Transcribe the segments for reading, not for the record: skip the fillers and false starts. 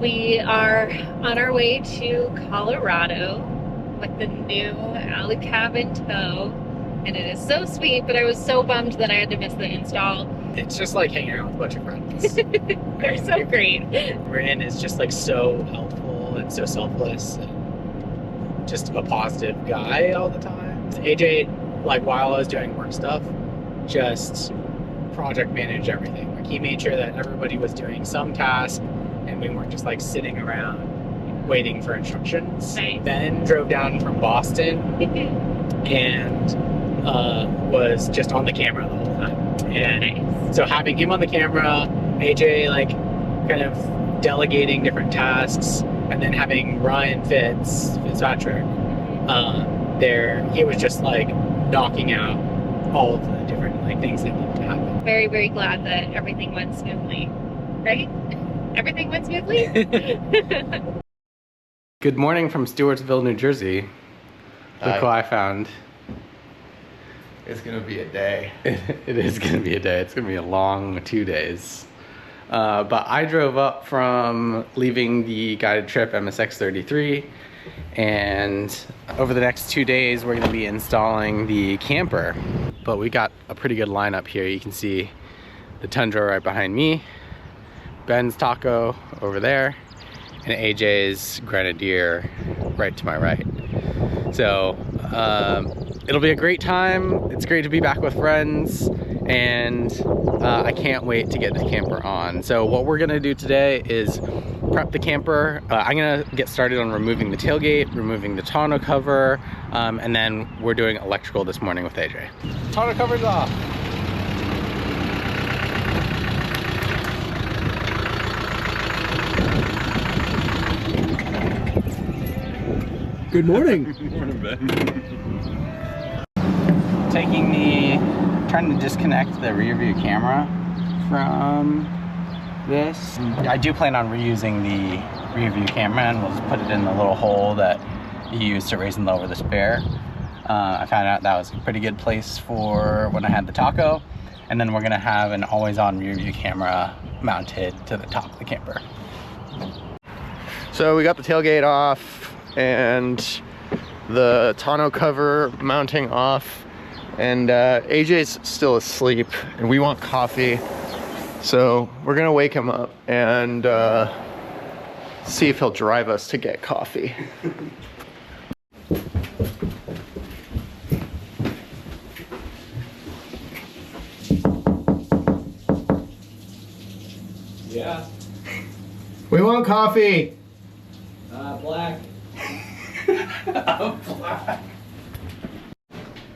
We are on our way to Colorado with the new Alu-Cab in tow, and it is so sweet, but I was so bummed that I had to miss the install. It's just like hanging out with a bunch of friends. They're so great. Rin is just like so helpful and so selfless and just a positive guy all the time. AJ, like while I was doing work stuff, just project managed everything. Like he made sure that everybody was doing some task and we weren't just like sitting around waiting for instructions. Nice. Ben drove down from Boston and was just on the camera the whole time. And so having him on the camera, AJ like kind of delegating different tasks, and then having Ryan Fitzpatrick there, he was just like knocking out all of the different like things that needed to happen. Very, very glad that everything went smoothly. Right? Everything went smoothly? Good morning from Stewartsville, New Jersey. Look what I found. It's gonna be a day. It is gonna be a day. It's gonna be a long 2 days. But I drove up from leaving the guided trip MSX 33, and over the next 2 days we're gonna be installing the camper. But we got a pretty good lineup here. You can see the Tundra right behind me, Ben's Taco over there, and AJ's Grenadier right to my right. So it'll be a great time. It's great to be back with friends, and I can't wait to get the camper on. So what we're gonna do today is prep the camper. I'm gonna get started on removing the tailgate, removing the tonneau cover, and then we're doing electrical this morning with AJ. Tonneau cover's off. Good morning. Good morning, Ben. Trying to disconnect the rear view camera from this. I do plan on reusing the rear view camera, and we'll just put it in the little hole that you use to raise and lower the spare. I found out that was a pretty good place for when I had the Taco. And then we're gonna have an always on rear view camera mounted to the top of the camper. So we got the tailgate off and the tonneau cover mounting off, and AJ's still asleep and we want coffee. So we're gonna wake him up and see if he'll drive us to get coffee. Yeah. We want coffee. Black.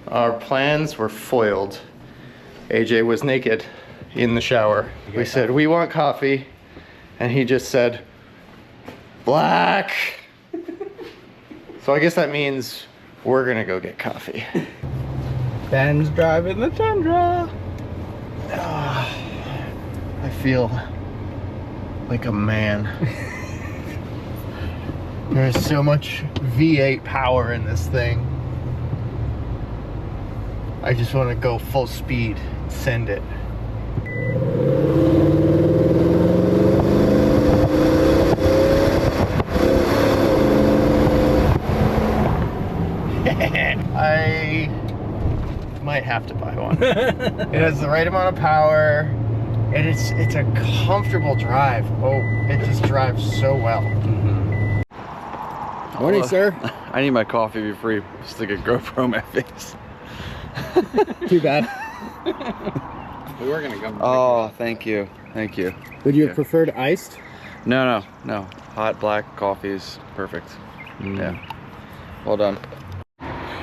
Our plans were foiled. AJ was naked in the shower. We said, we want coffee. And he just said, black. So I guess that means we're gonna go get coffee. Ben's driving the Tundra. I feel like a man. There's so much V8 power in this thing. I just want to go full speed, send it. I might have to buy one. It has the right amount of power, and it's a comfortable drive. Oh, it just drives so well. Morning, sir. I need my coffee before you stick a GoPro in my face. Too bad. We were gonna go. Oh, thank you. Thank you. Would you Yeah. have preferred iced? No. Hot black coffee is perfect. Yeah. Well done.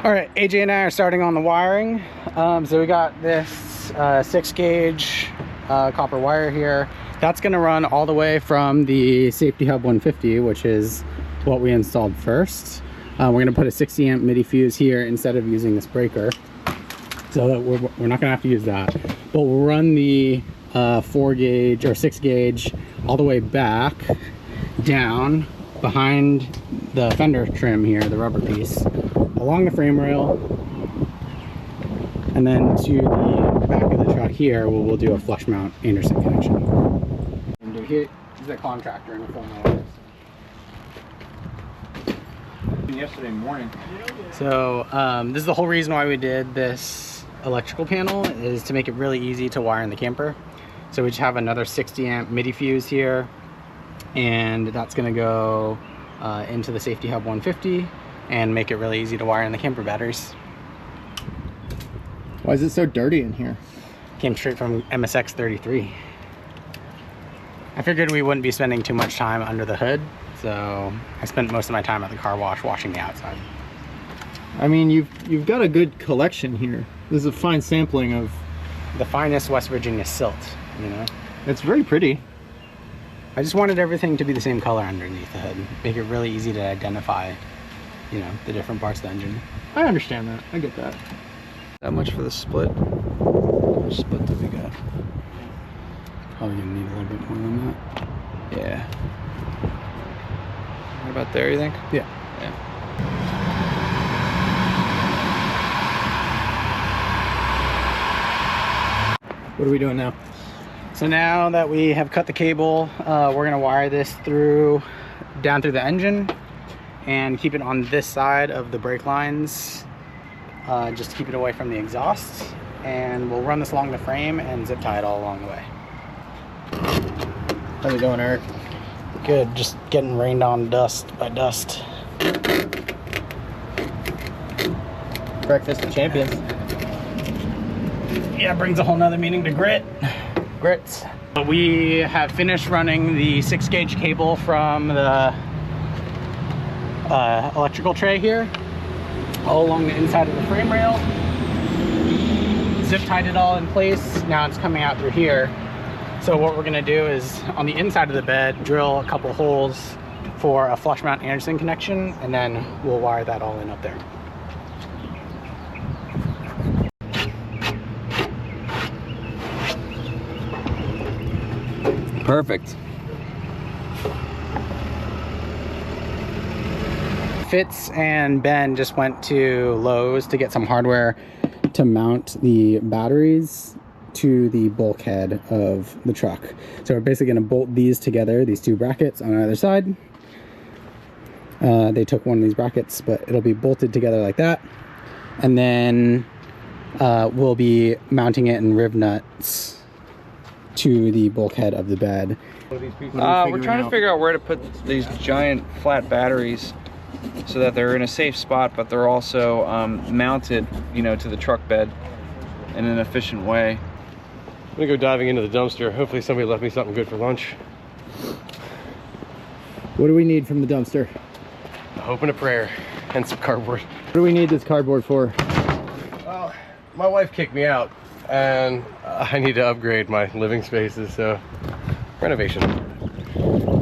All right, AJ and I are starting on the wiring. So we got this 6-gauge copper wire here. That's gonna run all the way from the Safety Hub 150, which is what we installed first. We're gonna put a 60 amp MIDI fuse here instead of using this breaker. So that we're not gonna have to use that. But we'll run the 4-gauge or 6-gauge all the way back down behind the fender trim here, the rubber piece, along the frame rail, and then to the back of the truck here, we'll do a flush mount Anderson connection. And here is the contractor in a full mode. yesterday morning. So this is the whole reason why we did this electrical panel, is to make it really easy to wire in the camper. So we just have another 60 amp MIDI fuse here, and that's going to go into the safety hub 150 and make it really easy to wire in the camper batteries. Why is it so dirty in here? Came straight from MSX 33. I figured we wouldn't be spending too much time under the hood, so I spent most of my time at the car wash washing the outside. I mean, you've got a good collection here. This is a fine sampling of The finest West Virginia silt, you know? It's very pretty. I just wanted everything to be the same color underneath the hood. Make it really easy to identify, you know, the different parts of the engine. I understand that. I get that. That much for the split? How much split do we got? Probably gonna need a little bit more than that. Yeah. What about there, you think? Yeah. Yeah. What are we doing now? So now that we have cut the cable, we're gonna wire this through, down through the engine and keep it on this side of the brake lines, just to keep it away from the exhaust. And we'll run this along the frame and zip tie it all along the way. How's it going, Eric? Good, just getting rained on dust by dust. Breakfast of champions. Yeah, brings a whole nother meaning to grits. We have finished running the 6 gauge cable from the electrical tray here, all along the inside of the frame rail. Zip tied it all in place. Now it's coming out through here. So what we're gonna do is, on the inside of the bed, drill a couple holes for a flush mount Anderson connection, and then we'll wire that all in up there. Perfect. Fitz and Ben just went to Lowe's to get some hardware to mount the batteries to the bulkhead of the truck. So we're basically going to bolt these together, these two brackets on either side. They took one of these brackets, but it'll be bolted together like that. And then we'll be mounting it in riv nuts to the bulkhead of the bed. We're trying to figure out where to put these giant flat batteries so that they're in a safe spot, but they're also mounted, you know, to the truck bed in an efficient way. I'm gonna go diving into the dumpster. Hopefully somebody left me something good for lunch. What do we need from the dumpster? A hope and a prayer and some cardboard. What do we need this cardboard for? Well, my wife kicked me out and I need to upgrade my living spaces, so renovation.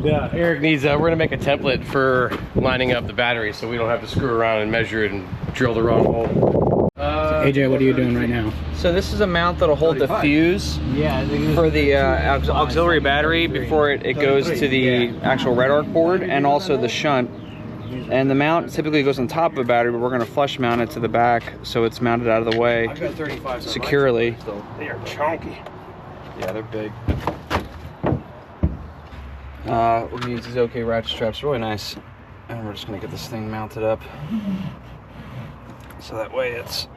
Yeah, Eric needs, we're gonna make a template for lining up the batteries so we don't have to screw around and measure it and drill the wrong hole. AJ, what are you doing right now? So this is a mount that'll hold the fuse for the auxiliary battery before it goes to the actual red arc board, and also the shunt. And the mount typically goes on top of a battery, but we're going to flush mount it to the back so it's mounted out of the way securely. They are chunky. Yeah, they're big. We're going to use these OK ratchet straps, really nice. And we're just going to get this thing mounted up so that way it's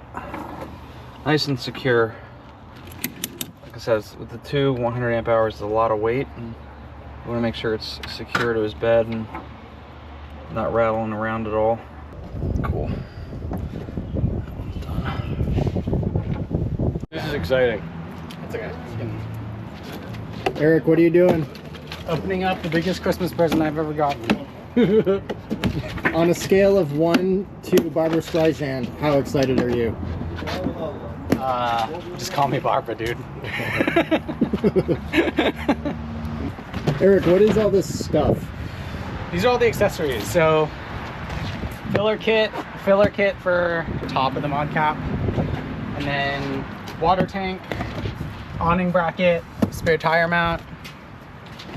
nice and secure. Like I said, with the two 100 amp hours is a lot of weight, and we want to make sure it's secure to his bed and not rattling around at all. Cool. That one's done. This is exciting. It's okay. Eric, what are you doing? Opening up the biggest Christmas present I've ever gotten. On a scale of 1 to Barbara Streisand, how excited are you? Just call me Barbara, dude. Eric, what is all this stuff? These are all the accessories. So filler kit for the top of the ModCAP, and then water tank, awning bracket, spare tire mount,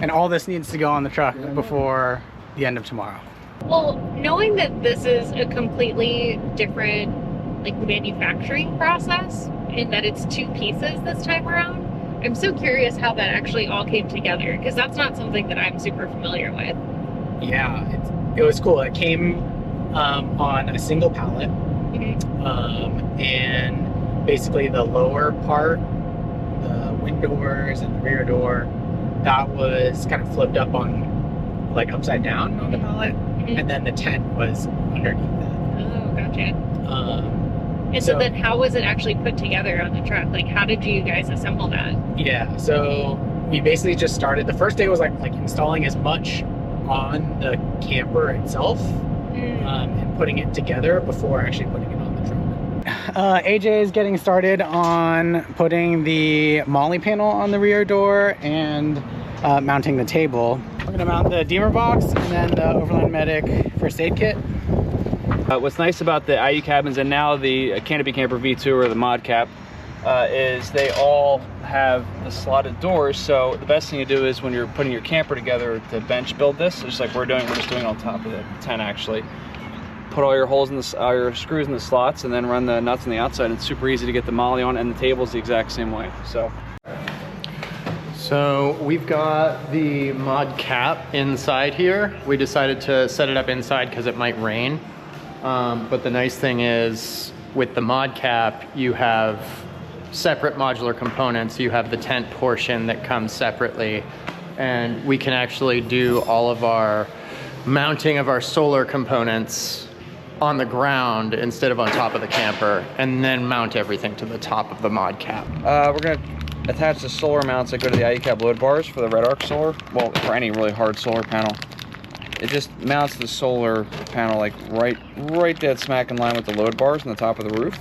and all this needs to go on the truck before the end of tomorrow. Well, knowing that this is a completely different like manufacturing process and that it's 2 pieces this time around, I'm so curious how that actually all came together, because that's not something that I'm super familiar with. Yeah, it was cool. It came on a single pallet. And basically the lower part, the wind doors and the rear door, that was kind of flipped up on, like upside down on the pallet. And then the tent was underneath that. Oh, gotcha. And so then how was it actually put together on the truck? Like, how did you guys assemble that? Yeah, so we basically just started. The first day was like installing as much on the camper itself and putting it together before actually putting it on the truck. AJ is getting started on putting the Molly panel on the rear door and mounting the table. We're gonna mount the Deemer box and then the Overland Medic first aid kit. What's nice about the Alu-Cabins and now the Canopy Camper V2 or the ModCAP is they all have the slotted doors. So the best thing to do is when you're putting your camper together to bench build this, just like we're just doing on top of the tent actually. Put all your holes in all your screws in the slots and then run the nuts on the outside. It's super easy to get the Molly on, and the table's the exact same way. So we've got the ModCAP inside here. We decided to set it up inside because it might rain. But the nice thing is with the ModCAP, you have separate modular components. You have the tent portion that comes separately, and we can actually do all of our mounting of our solar components on the ground instead of on top of the camper, and then mount everything to the top of the ModCAP. We're gonna attach the solar mounts that go to the Alu-Cab load bars for the Red Arc solar. Well, for any really hard solar panel. It just mounts the solar panel like right dead smack in line with the load bars on the top of the roof.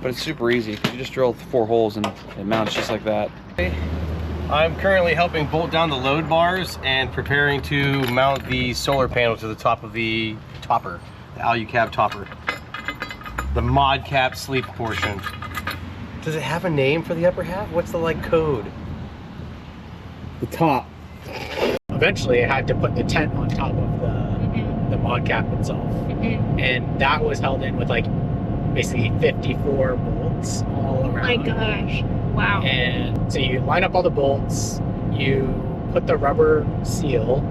But it's super easy. You just drill 4 holes and it mounts just like that. I'm currently helping bolt down the load bars and preparing to mount the solar panel to the top of the topper, the Alu-Cab topper. The ModCAP sleep portion. Does it have a name for the upper half? What's the like code? The top. Eventually I had to put the tent on top of the ModCAP itself. And that was held in with like basically 54 bolts all around. Oh my gosh. Wow. And so you line up all the bolts, you put the rubber seal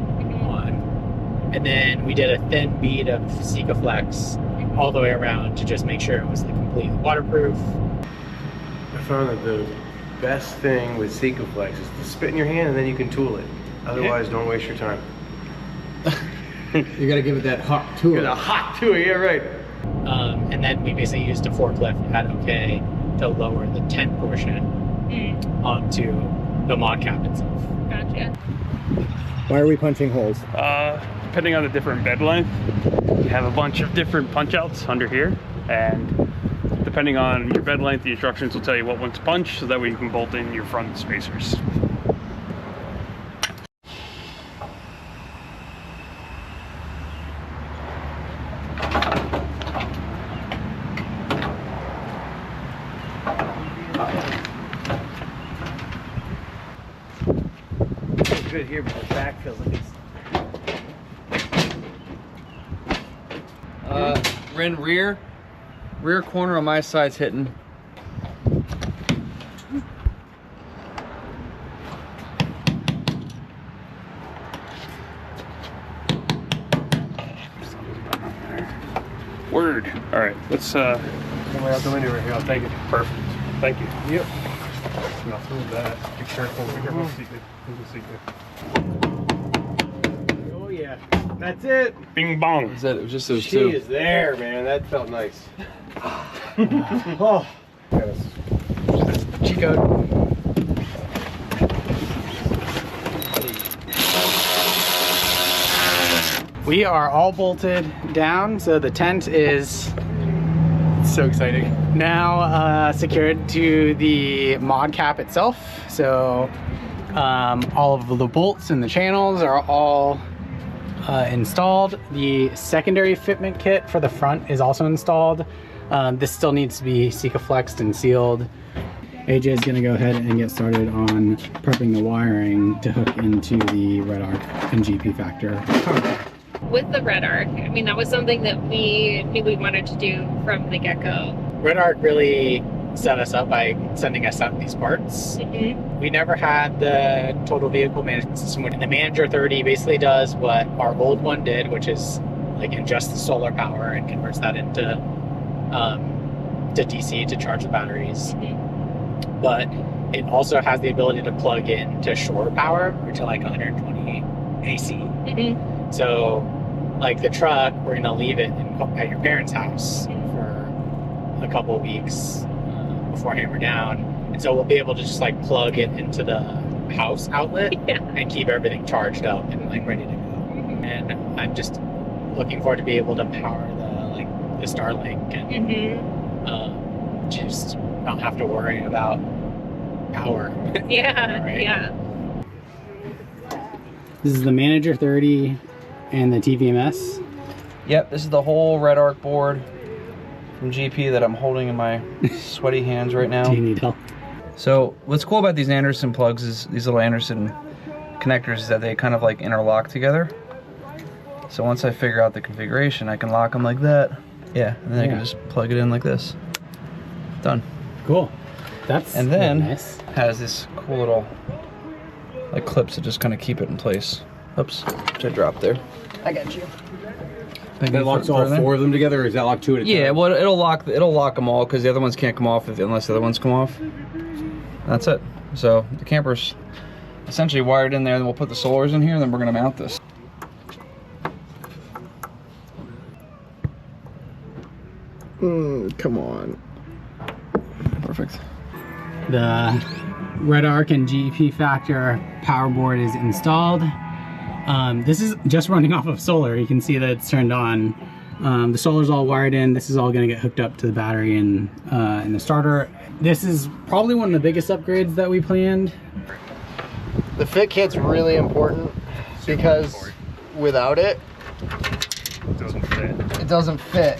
on, and then we did a thin bead of Sikaflex all the way around to just make sure it was like completely waterproof. I found that the best thing with Sikaflex is to spit in your hand and then you can tool it. Otherwise, don't waste your time. You gotta give it that hot tool. Get a hot tool, yeah, right. And then we basically used a forklift at OK to lower the tent portion onto the ModCAP itself. Gotcha. Why are we punching holes? Depending on the different bed length, you have a bunch of different punch outs under here, and depending on your bed length, the instructions will tell you what one to punch so that way you can bolt in your front spacers. Good here, but the back feels like it's... rear corner on my side's hitting. Word. All right, let's Come right out the window right here, I'll take it. perfect. Thank you. Yep. Nothing with that. Be careful. Be careful. Oh yeah, that's it. Bing bong. It was just those She two. is there, man. That felt nice. Oh. Cheat code. We are all bolted down, so the tent is so exciting. Now secured to the ModCAP itself. So all of the bolts and the channels are all installed. The secondary fitment kit for the front is also installed. This still needs to be Sikaflexed and sealed. AJ is going to go ahead and get started on prepping the wiring to hook into the Red Arc and GP Factor. With the Red Arc, I mean, that was something that we knew we wanted to do from the get-go. Red Arc really set us up by sending us out these parts. We never had the total vehicle management system. And the Manager 30 basically does what our old one did, which is like ingests the solar power and converts that into to DC to charge the batteries. But it also has the ability to plug in to shore power or to like 120 AC. So like the truck, we're gonna leave it at your parents' house for a couple of weeks before hammer down, and so we'll be able to just like plug it into the house outlet and keep everything charged up and like ready to go. And I'm just looking forward to be able to power the Starlink and just not have to worry about power. Yeah. This is the Manager 30 and the TVMS. Yep, this is the whole Red Arc board from GP that I'm holding in my sweaty hands right now. Do you need help? So what's cool about these Anderson plugs is these little Anderson connectors is that they kind of like interlock together. So once I figure out the configuration, I can lock them like that. Yeah, and then I can just plug it in like this. Done. Cool. That's and then nice. Has this cool little like clips that just kind of keep it in place. Oops, which I dropped there. I got you. That locks all four of them together, or is that locked two at a time? Yeah, well, it'll lock them all because the other ones can't come off unless the other ones come off. That's it. So the camper's essentially wired in there, and we'll put the solars in here, and then we're gonna mount this. Come on. Perfect. The Red Arc and GEP Factor power board is installed. This is just running off of solar. You can see that it's turned on. The solar's all wired in. This is all going to get hooked up to the battery and the starter. This is probably one of the biggest upgrades that we planned. The fit kit's really important because without it, Doesn't fit. it doesn't fit.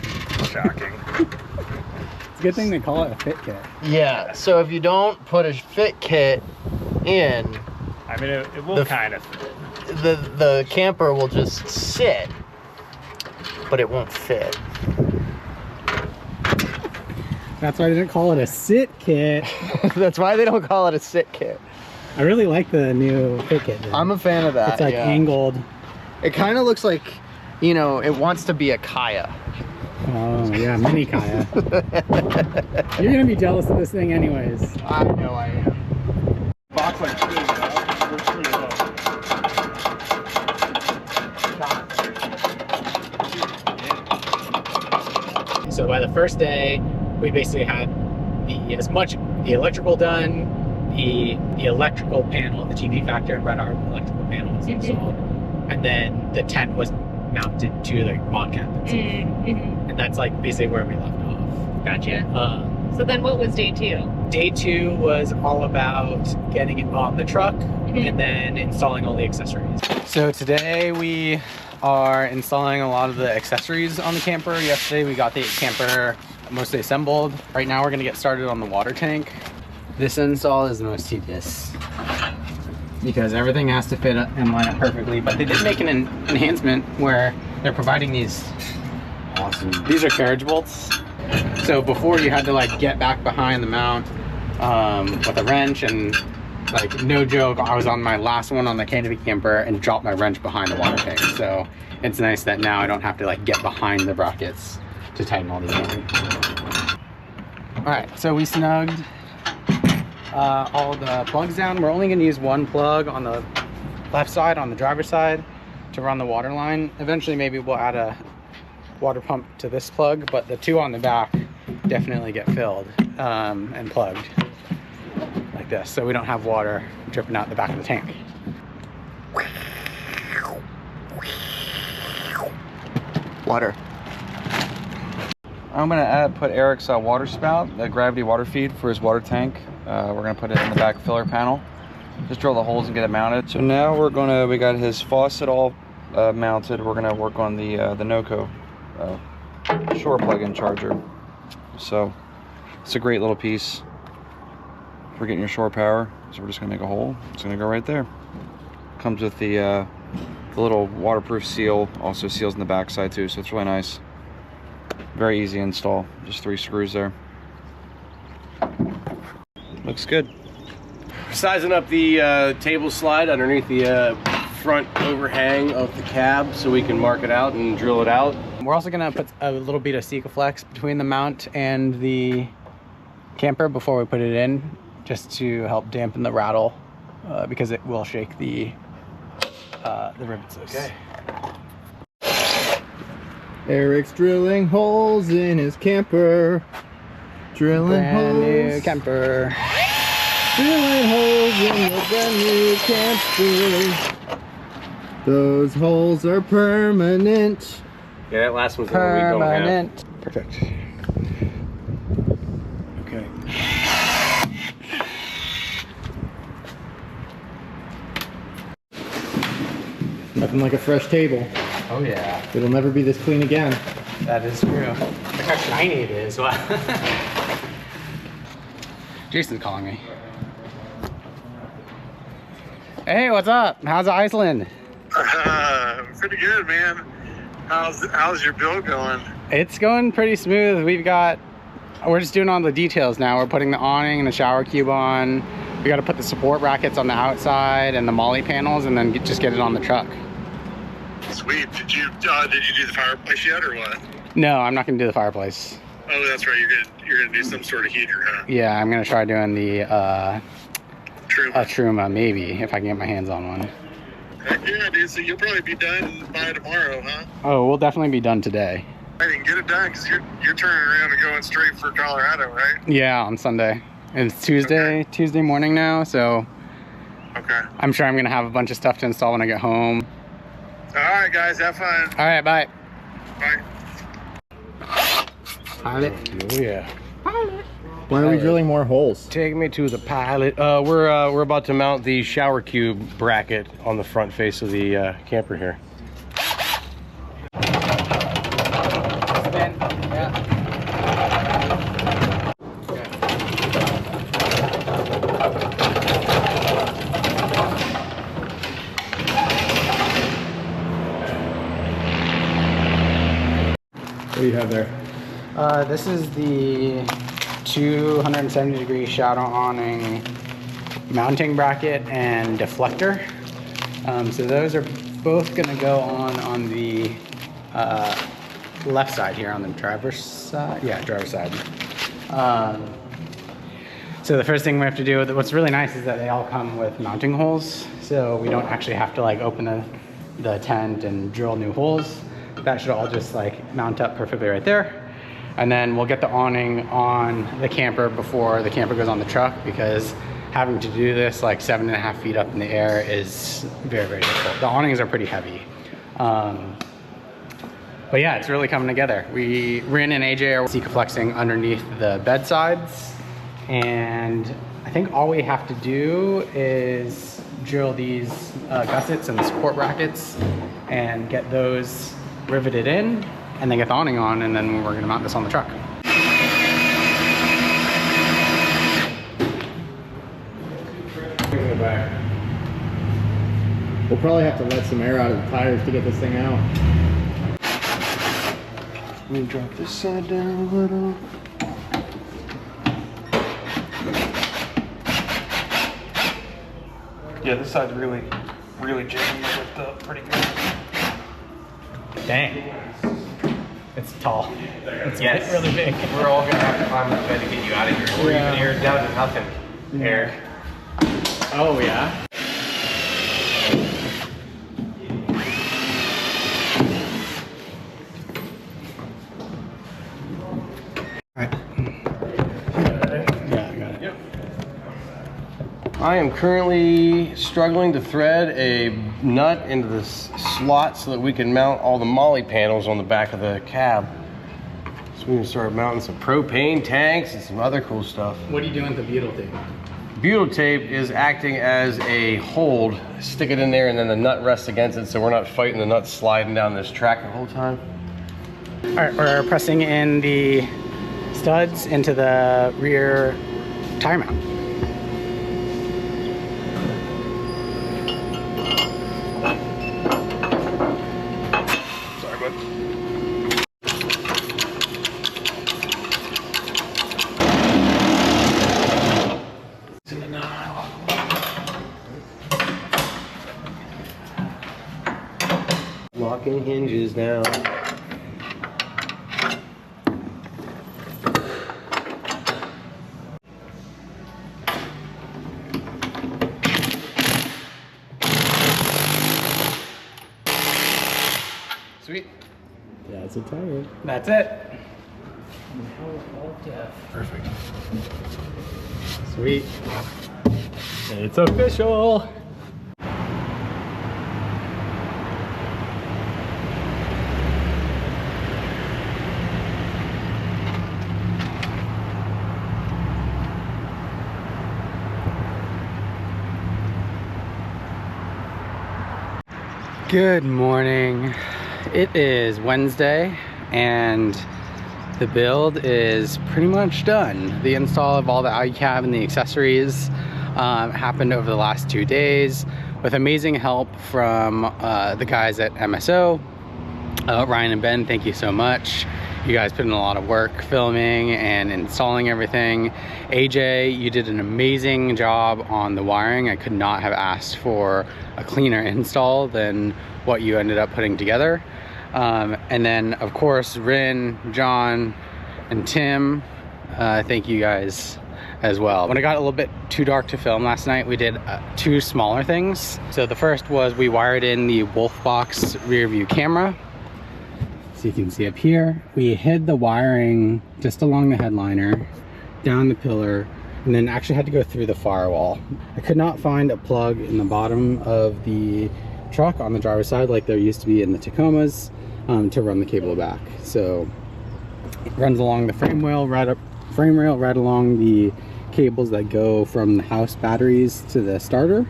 Shocking. It's a good thing they call it a fit kit. Yeah, so if you don't put a fit kit in, I mean, it will kind of fit. the camper will just sit, but it won't fit. That's why they didn't call it a sit kit. That's why they don't call it a sit kit. I really like the new fit kit. I'm a fan of that. It's like angled. It kind of looks like, you know, it wants to be a Kaya. Oh yeah, mini Kaya. You're gonna be jealous of this thing anyways. I know I am. Box like this, we're pretty low. So by the first day, we basically had the electrical done, the electrical panel, the GP Factor and Red Arc electrical panel was installed, and then the tent was mounted to the ModCAP itself. And that's like basically where we left off. Gotcha. So then what was day 2? Day 2 was all about getting it on the truck and then installing all the accessories. So today we are installing a lot of the accessories on the camper. Yesterday we got the camper mostly assembled. Right now we're gonna get started on the water tank. This install is the most tedious because everything has to fit and line up perfectly, but they did make an enhancement where they're providing these these are carriage bolts. So before you had to like get back behind the mount with a wrench, and like no joke, I was on my last one on the canopy camper and dropped my wrench behind the water tank. So it's nice that now I don't have to like get behind the brackets to tighten all these in. All right, so we snugged all the plugs down. We're only gonna use one plug on the left side, on the driver's side, to run the water line. Eventually maybe we'll add a water pump to this plug, but the two on the back definitely get filled and plugged like this, so we don't have water dripping out the back of the tank. Water. I'm gonna put Eric's water spout, the gravity water feed for his water tank. We're gonna put it in the back filler panel. Just drill the holes and get it mounted. So now we got his faucet all mounted. We're gonna work on the NOCO shore plug-in charger. So it's a great little piece for getting your shore power. So we're just gonna make a hole. It's gonna go right there. Comes with the little waterproof seal. Also seals in the back side too, so it's really nice. Very easy install. Just 3 screws there. Looks good. Sizing up the table slide underneath the front overhang of the cab so we can mark it out and drill it out. We're also gonna put a little bit of Sikaflex between the mount and the camper before we put it in, just to help dampen the rattle, because it will shake the rivets loose. Okay. Eric's drilling holes in his camper. Drilling Brand new holes. camper. Drilling holes in your brand new camper. Those holes are permanent. Yeah, that last one's the one we don't have. Permanent. Perfect. Okay. Nothing like a fresh table. Oh yeah, It'll never be this clean again. that is true. Look how shiny it is. Jason's calling me. Hey, what's up? How's Iceland? Pretty good, man. How's your build going? It's going pretty smooth. We're just doing all the details now. We're putting the awning and the shower cube on. We got to put the support brackets on the outside and the molly panels, and then just get it on the truck. Sweet. Did you do the fireplace yet, or what? No, I'm not gonna do the fireplace. Oh, that's right. You're gonna do some sort of heater, huh? Yeah, I'm gonna try doing the True. a Truma, maybe, if I can get my hands on one. Heck yeah, dude. So you'll probably be done by tomorrow, huh? Oh, we'll definitely be done today. I can get it done because you're turning around and going straight for Colorado, right? Yeah, on Sunday. And it's Tuesday, Tuesday morning now, so Okay. I'm sure I'm gonna have a bunch of stuff to install when I get home. All right, guys. Have fun. All right, bye. Bye. Pilot. Oh yeah. Why are we drilling more holes? Take me to the pilot. We're about to mount the shower cube bracket on the front face of the camper here. What do you have there? This is the 270-degree shadow awning mounting bracket and deflector. So those are both going to go on the left side here, on the driver's side. Yeah, driver's side. So the first thing we have to do, what's really nice is that they all come with mounting holes, so we don't actually have to like open the tent and drill new holes. That should all just like mount up perfectly right there. And then we'll get the awning on the camper before the camper goes on the truck, because having to do this like 7.5 feet up in the air is very, very difficult. The awnings are pretty heavy. But yeah, it's really coming together. Rin and AJ are Sikaflexing underneath the bedsides, and I think all we have to do is drill these gussets and the support brackets and get those riveted in, and then get the awning on, and then we're gonna mount this on the truck. We'll probably have to let some air out of the tires to get this thing out. Let me drop this side down a little. Yeah, this side's really jammed the lift up pretty good. Dang. It's tall. It's Yes. really big. We're all gonna have to climb up bed to get you out of here. We're even here down to nothing, Eric. Oh yeah. I am currently struggling to thread a nut into this slot so that we can mount all the molly panels on the back of the cab. So we can start mounting some propane tanks and some other cool stuff. What are you doing with the butyl tape? Butyl tape is acting as a hold. Stick it in there and then the nut rests against it so we're not fighting the nut sliding down this track the whole time. All right, we're pressing in the studs into the rear tire mount. Sorry, bud. talking hinges now. Sweet. Yeah, it's a tire. That's it. Perfect. Sweet. It's official. Good morning. It is Wednesday and the build is pretty much done. The install of all the Alu-Cab and the accessories happened over the last 2 days with amazing help from the guys at MSO. Ryan and Ben, thank you so much. You guys put in a lot of work filming and installing everything. AJ, you did an amazing job on the wiring. I could not have asked for a cleaner install than what you ended up putting together. And then of course, Rin, John, and Tim, thank you guys as well. When it got a little bit too dark to film last night, we did 2 smaller things. So the first was we wired in the Wolfbox rear view camera. So you can see up here, we hid the wiring just along the headliner, down the pillar, and then actually had to go through the firewall. I could not find a plug in the bottom of the truck on the driver's side like there used to be in the Tacomas to run the cable back. So it runs along the frame rail right along the cables that go from the house batteries to the starter,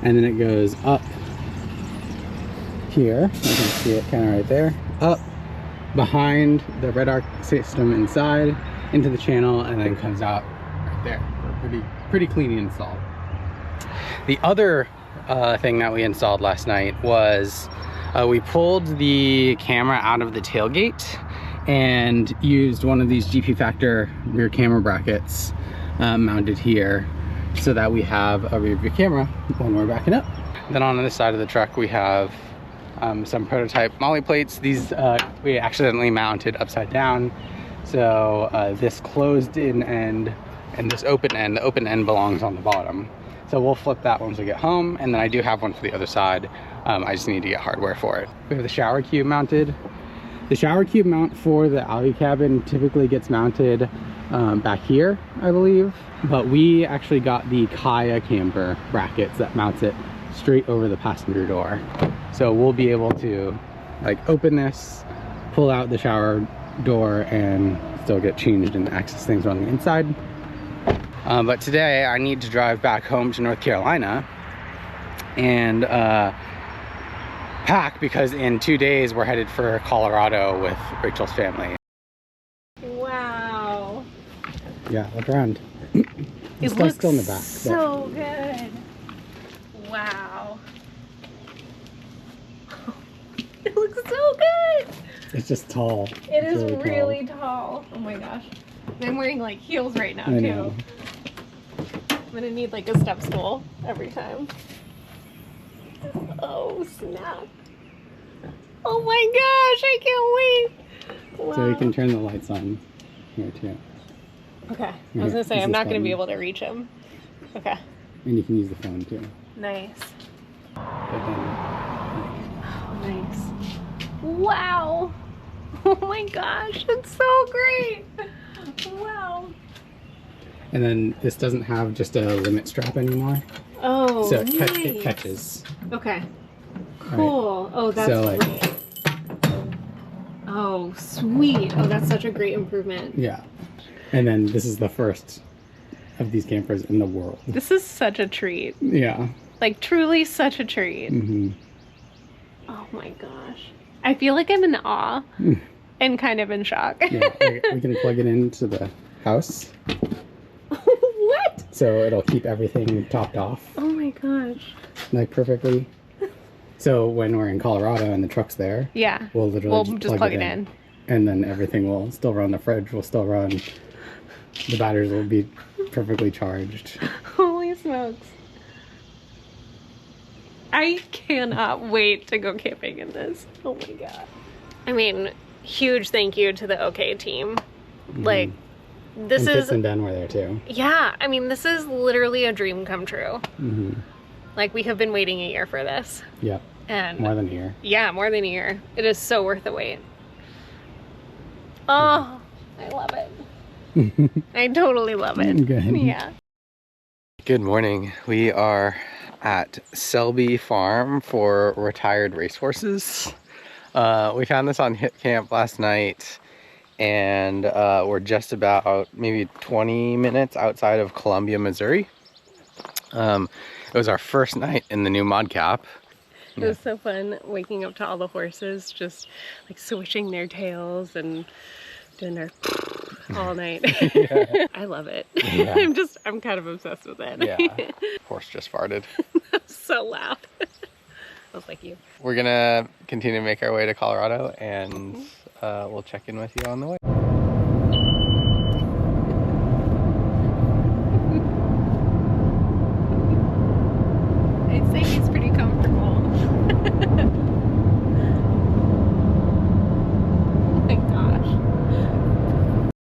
and then it goes up here. You can see it kind of right there, up behind the red arc system inside into the channel, and then comes out right there. Pretty clean install. The other thing that we installed last night was we pulled the camera out of the tailgate and used one of these GP Factor rear camera brackets mounted here so that we have a rear view camera when we're backing up. Then on the side of the truck we have some prototype molly plates. These we accidentally mounted upside down. So this closed in end and this open end, the open end belongs on the bottom. So we'll flip that once we get home, and then I do have one for the other side. I just need to get hardware for it. We have the shower cube mounted. The shower cube mount for the Alu-Cabin typically gets mounted back here, I believe. But we actually got the Kaya camper brackets that mounts it straight over the passenger door. So we'll be able to like open this, pull out the shower door, and still get changed and access things on the inside. But today I need to drive back home to North Carolina and pack, because in 2 days we're headed for Colorado with Rachel's family. Wow. Yeah, look around. It Stuff's looks still in the back. so good. Wow. It looks so good. It's just tall. It It's is really tall. Oh my gosh. I'm wearing like heels right now I too. know. I'm gonna need like a step stool every time. Oh snap. Oh my gosh, I can't wait. Wow. So you can turn the lights on here too. Okay. Yeah, I was gonna say this I'm is not gonna be fun. able to reach him. Okay. And you can use the phone too. Nice. But then, Oh, nice. Wow. Oh my gosh, it's so great. Wow. and then this doesn't have just a limit strap anymore. Oh, So nice. it catches. Okay. Cool. Oh, that's So, like- great. Oh, sweet. Oh, that's such a great improvement. Yeah. And then this is the first of these campers in the world. This is such a treat. Yeah. Like, truly such a treat. Mm-hmm. Oh my gosh. I feel like I'm in awe and kind of in shock. Yeah, we can plug it into the house. What? So it'll keep everything topped off, Oh my gosh. like perfectly. So when we're in Colorado and the truck's there, Yeah. we'll literally just plug it in. And then everything will still run. The fridge will still run. The batteries will be perfectly charged. Holy smokes. I cannot wait to go camping in this. Oh my god. I mean, huge thank you to the OK team. Like, this and is... Fitz and Ben were there too. Yeah, I mean, this is literally a dream come true. Mm-hmm. Like, we have been waiting a year for this. Yep. And more than a year. Yeah, more than a year. It is so worth the wait. Oh, I love it. I totally love it. Good. Yeah. Good morning. We are at Selby Farm for retired racehorses. We found this on Hip Camp last night, and we're just about maybe 20 minutes outside of Columbia, Missouri. It was our first night in the new ModCAP. It was so fun waking up to all the horses just like swishing their tails and doing their all night. Yeah. I love it. Yeah. I'm kind of obsessed with it. Yeah. Horse just farted. So loud. I was like you. We're gonna continue to make our way to Colorado, and we'll check in with you on the way.